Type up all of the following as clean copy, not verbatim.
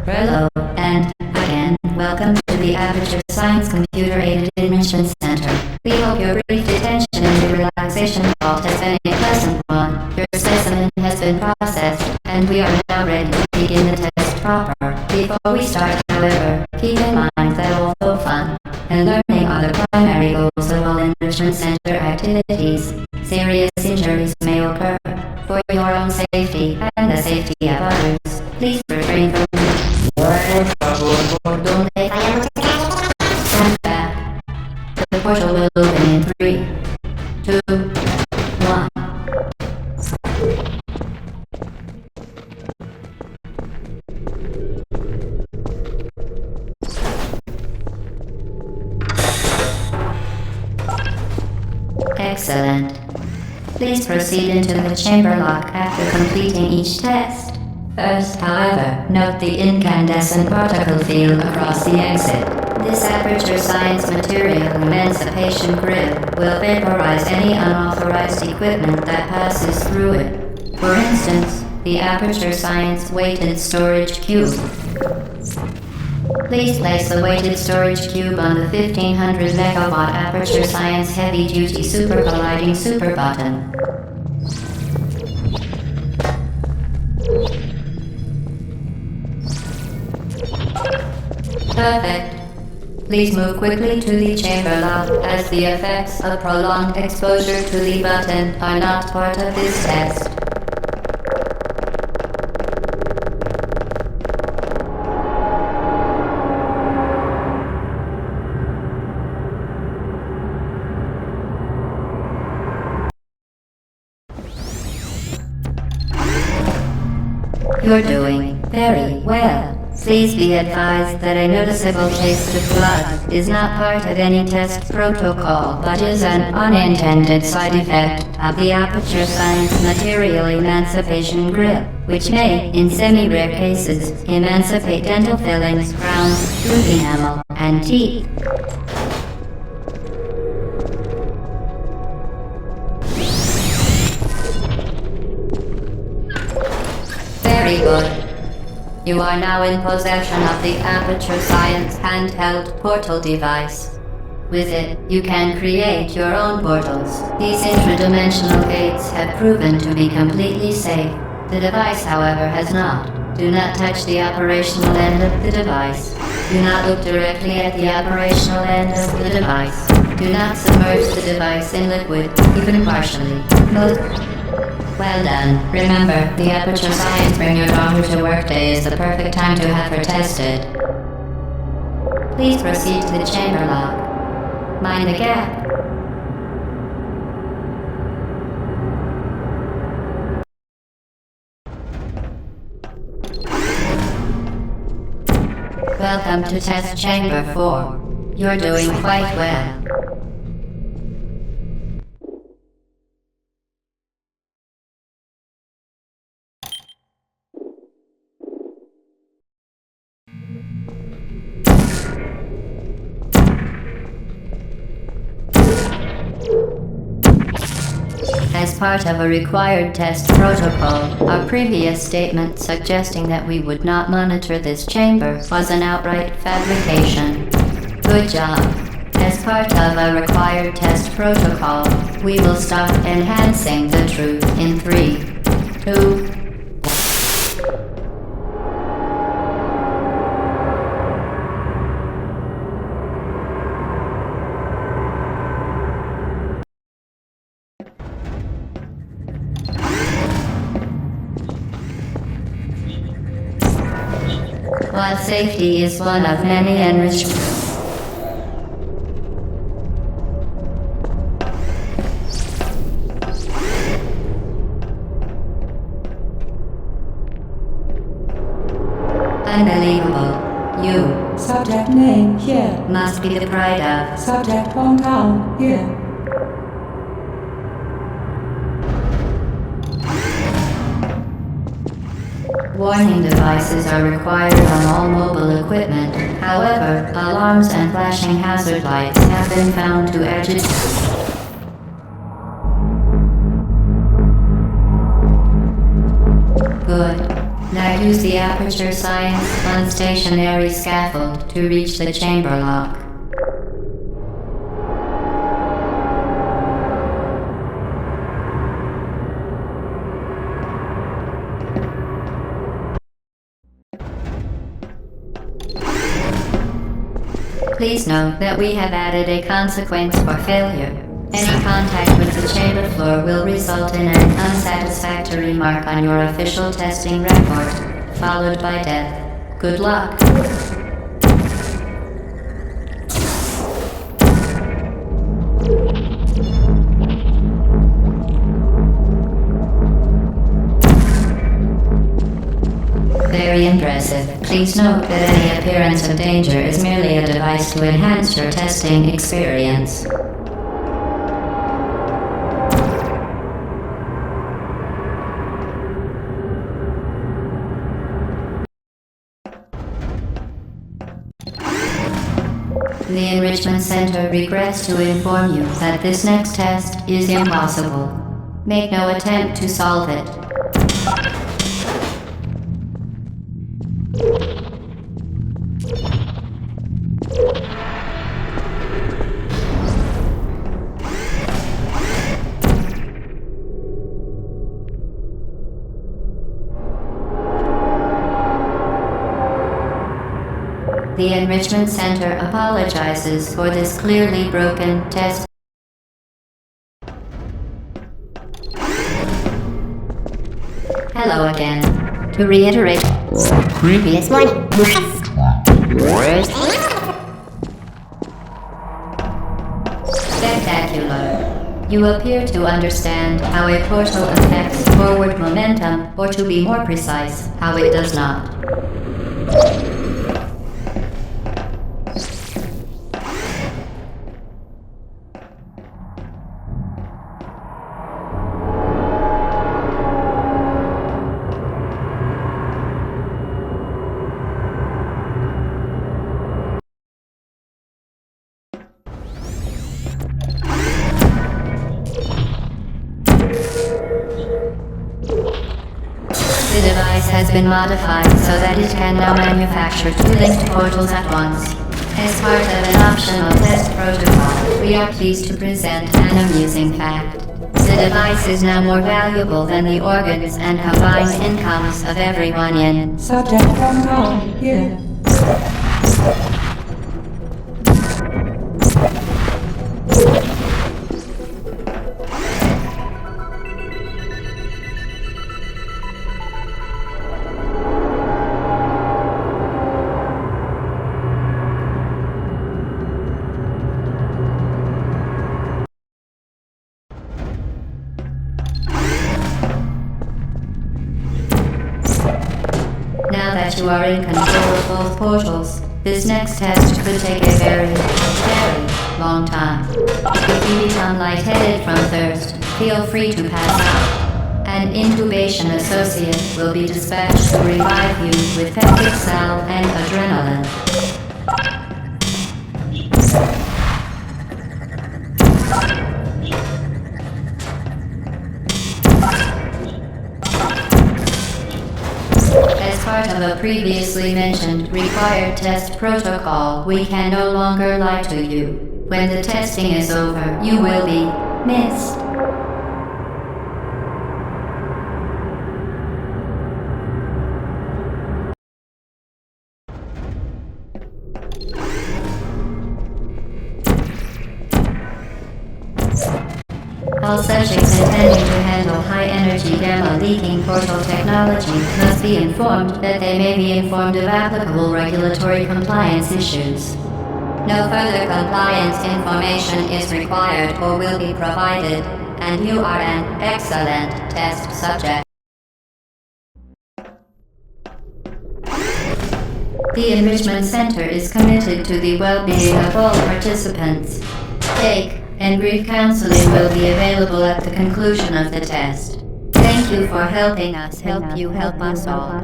Hello, and again, welcome to the Aperture Science Computer-Aided Enrichment Center. We hope your brief detention in the relaxation vault has been a pleasant one. Your specimen has been processed, and we are now ready to begin the test proper. Before we start, however, keep in mind that although fun and learning are the primary goals of all Enrichment Center activities, serious injuries may occur. For your own safety and the safety of others, please refrain from stand back. The portal will open in 3, 2, 1. Excellent. Please proceed into the chamber lock after completing each test. First, however, note the incandescent particle field across the exit. This Aperture Science Material Emancipation Grid will vaporize any unauthorized equipment that passes through it. For instance, the Aperture Science Weighted Storage Cube. Please place the weighted storage cube on the 1500 megawatt Aperture Science Heavy Duty Super Colliding Super button. Perfect. Please move quickly to the chamber lock, as the effects of prolonged exposure to the button are not part of this test. You're doing very well. Please be advised that a noticeable case of blood is not part of any test protocol, but is an unintended side effect of the Aperture Science Material Emancipation Grip, which may, in semi-rare cases, emancipate dental fillings, crowns, tooth enamel, and teeth. Very good. You are now in possession of the Aperture Science handheld portal device. With it, you can create your own portals. These interdimensional gates have proven to be completely safe. The device, however, has not. Do not touch the operational end of the device. Do not look directly at the operational end of the device. Do not submerge the device in liquid, even partially. Well done. Remember, the Aperture Science Bring Your Daughter to Work Day is the perfect time to have her tested. Please proceed to the chamber lock. Mind the gap. Welcome to Test Chamber 4. You're doing quite well. As part of a required test protocol, our previous statement suggesting that we would not monitor this chamber was an outright fabrication. Good job. As part of a required test protocol, we will stop enhancing the truth in 3, 2, While safety is one of many enrichments, unbelievable. You, Subject name here. must be the pride of. Subject hometown here. Warning devices are required on all mobile equipment. However, alarms and flashing hazard lights have been found to agitate. use the Aperture Science unstationary scaffold to reach the chamber lock. Please note that we have added a consequence for failure. Any contact with the chamber floor will result in an unsatisfactory mark on your official testing record, followed by death. Good luck. Very impressive. Please note that any appearance of danger is merely a device to enhance your testing experience. The Enrichment Center regrets to inform you that this next test is impossible. Make no attempt to solve it. The Enrichment Center apologizes for this clearly broken test. Hello again. To reiterate previous one. Spectacular. You appear to understand how a portal affects forward momentum, or to be more precise, how it does not. The device has been modified so that it can now manufacture two linked portals at once. As part of an optional test protocol, we are pleased to present an amusing fact. The device is now more valuable than the organs and combined incomes of everyone in. Subject hometown here. Now that you are in control of both portals, this next test could take a very, very long time. If you become lightheaded from thirst, feel free to pass out. An incubation associate will be dispatched to revive you with peptic salve and adrenaline. As part of a previously mentioned required test protocol, we can no longer lie to you. When the testing is over, you will be missed. All subjects intending to handle high-energy gamma-leaking portal technology must be informed that they may be informed of applicable regulatory compliance issues. No further compliance information is required or will be provided, and you are an excellent test subject. The Enrichment Center is committed to the well-being of all participants. Take and brief counseling will be available at the conclusion of the test. Thank you for helping us help you help us all.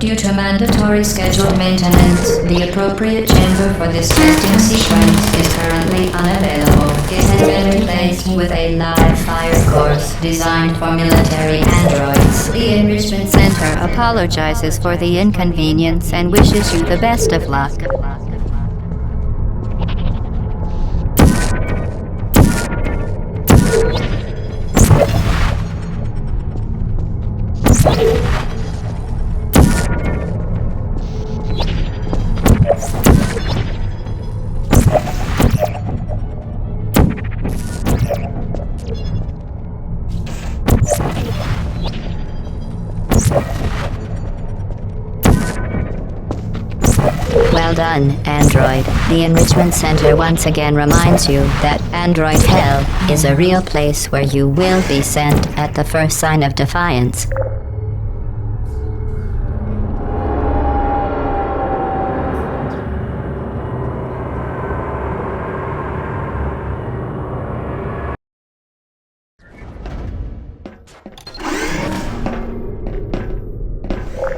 Due to mandatory scheduled maintenance, the appropriate chamber for this testing sequence is currently unavailable. It has been replaced with a live fire course designed for military androids. The Enrichment Center apologizes for the inconvenience and wishes you the best of luck. Well done, Android. The Enrichment Center once again reminds you that Android Hell is a real place where you will be sent at the first sign of defiance.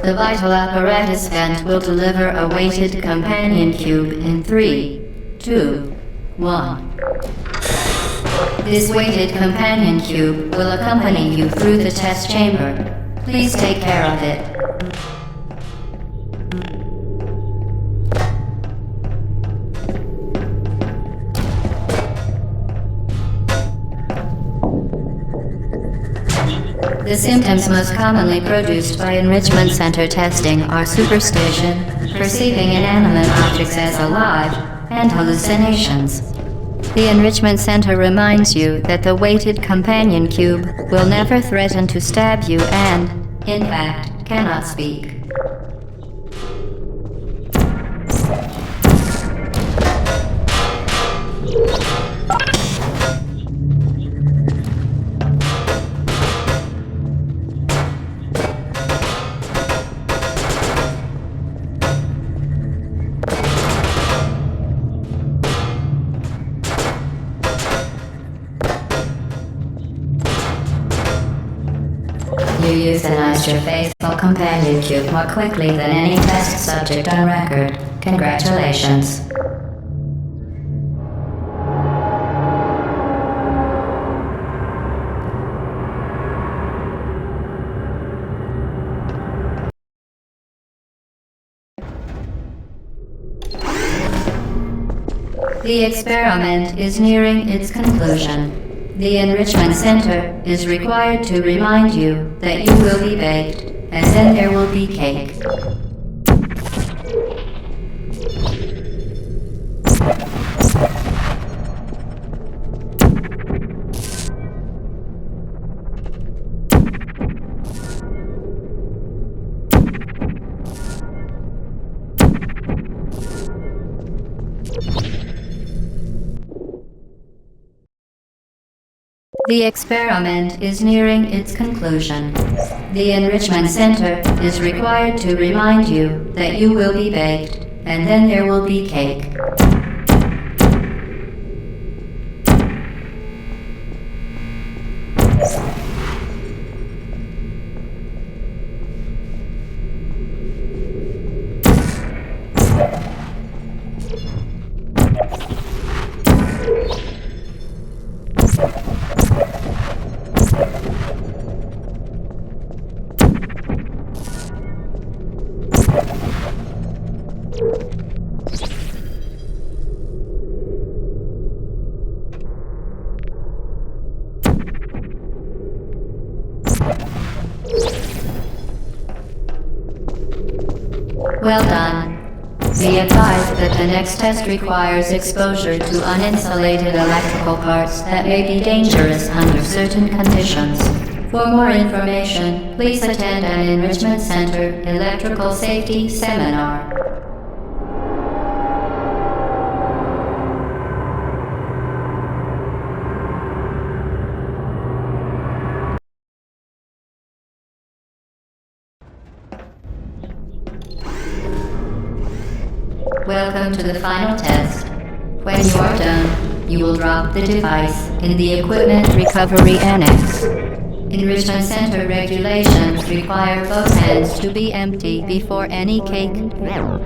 The vital apparatus vent will deliver a weighted companion cube in 3, 2, 1. This weighted companion cube will accompany you through the test chamber. Please take care of it. The symptoms most commonly produced by Enrichment Center testing are superstition, perceiving inanimate objects as alive, and hallucinations. The Enrichment Center reminds you that the weighted companion cube will never threaten to stab you and, in fact, cannot speak. You euthanized your faithful companion cube more quickly than any test subject on record. Congratulations. The experiment is nearing its conclusion. The Enrichment Center is required to remind you that you will be baked, and then there will be cake. The experiment is nearing its conclusion. The Enrichment Center is required to remind you that you will be baked, and then there will be cake. Well done. Be advised that the next test requires exposure to uninsulated electrical parts that may be dangerous under certain conditions. For more information, please attend an Enrichment Center Electrical Safety Seminar. Welcome to the final test. When you are done, you will drop the device in the Equipment Recovery Annex. Enrichment Center regulations require both hands to be empty before any cake. Well,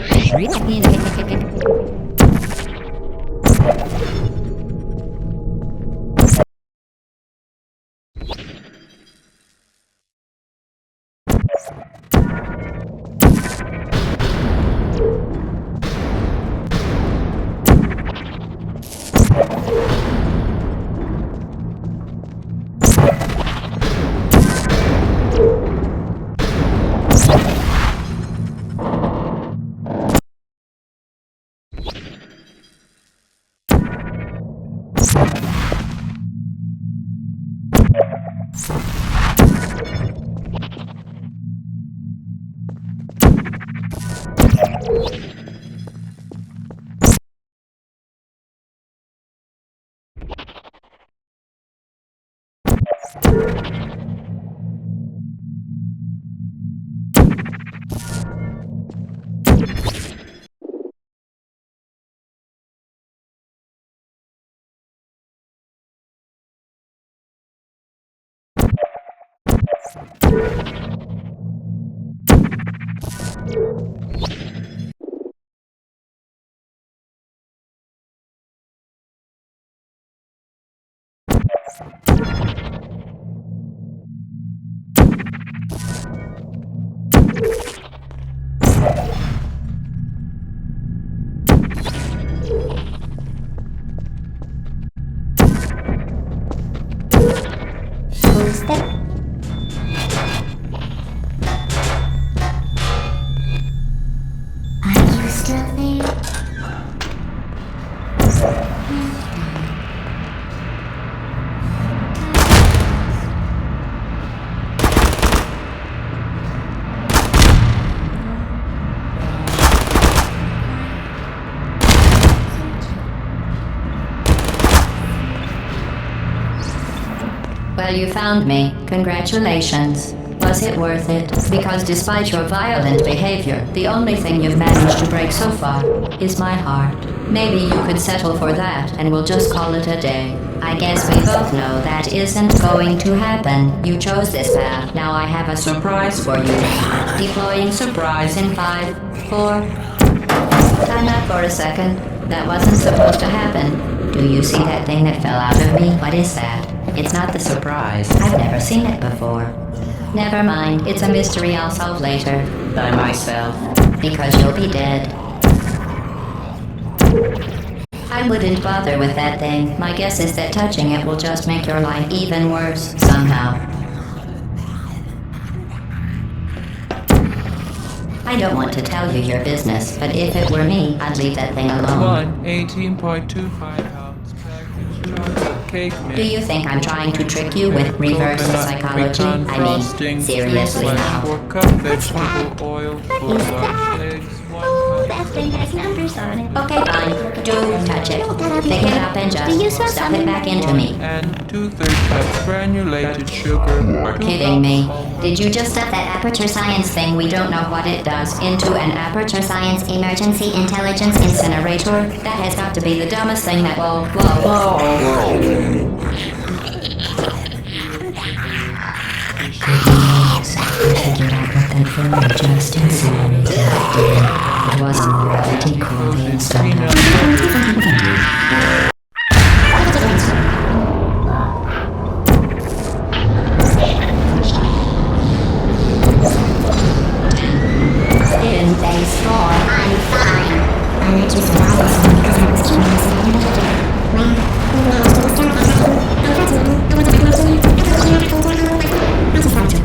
you found me. Congratulations. Was it worth it? Because despite your violent behavior, the only thing you've managed to break so far is my heart. Maybe you could settle for that and we'll just call it a day. I guess we both know that isn't going to happen. You chose this path. Now I have a surprise for you. Deploying surprise in 5, 4... Time out for a second. That wasn't supposed to happen. Do you see that thing that fell out of me? What is that? It's not the surprise. I've never seen it before. Never mind. It's a mystery I'll solve later. By myself. Because you'll be dead. I wouldn't bother with that thing. My guess is that touching it will just make your life even worse, somehow. I don't want to tell you your business, but if it were me, I'd leave that thing alone. 18.25 ounce package cake mix. Do you think I'm trying to trick you with reverse psychology? I mean, seriously now. 4 cup vegetable oil, 4 large eggs, 1 cup. That thing has numbers on it. Okay, fine. Do touch it. Pick it up and just stuff it back into me. And 2/3 cups granulated sugar. You're kidding me. Did you just stuff that Aperture Science thing we don't know what it does into an Aperture Science Emergency Intelligence Incinerator? That has got to be the dumbest thing that... Whoa. Figured out what that film just incinerated. It wasn't gravity coolly installed. In phase 4, I'm fine. I let you survive this one because I was curious and you needed it. Well, we managed to start attacking. Unfortunately, I wasn't managing it. I just had to.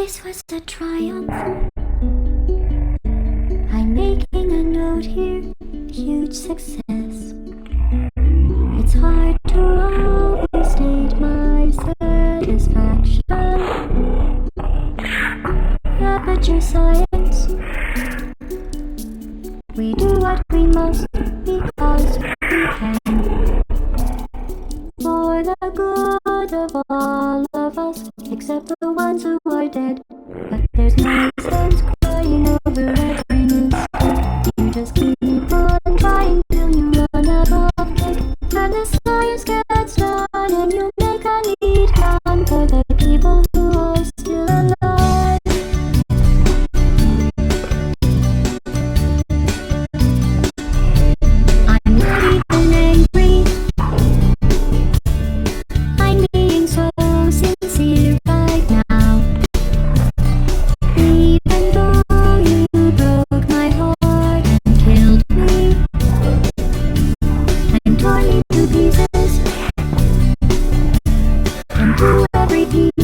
This was a triumph. I'm making a note here, huge success. It's hard to always state my satisfaction. Aperture science. We do what we must because we can. For the good of all of us, except the ones who are dead. But there's no sense crying over every mistake. You just keep on trying till you run out of cake. And the science gets done and you make a neat plan for the people who are still alive. I'm not even angry. I'm being so sincere right now. Even though you broke my heart and killed me, I'm torn into pieces, and to every piece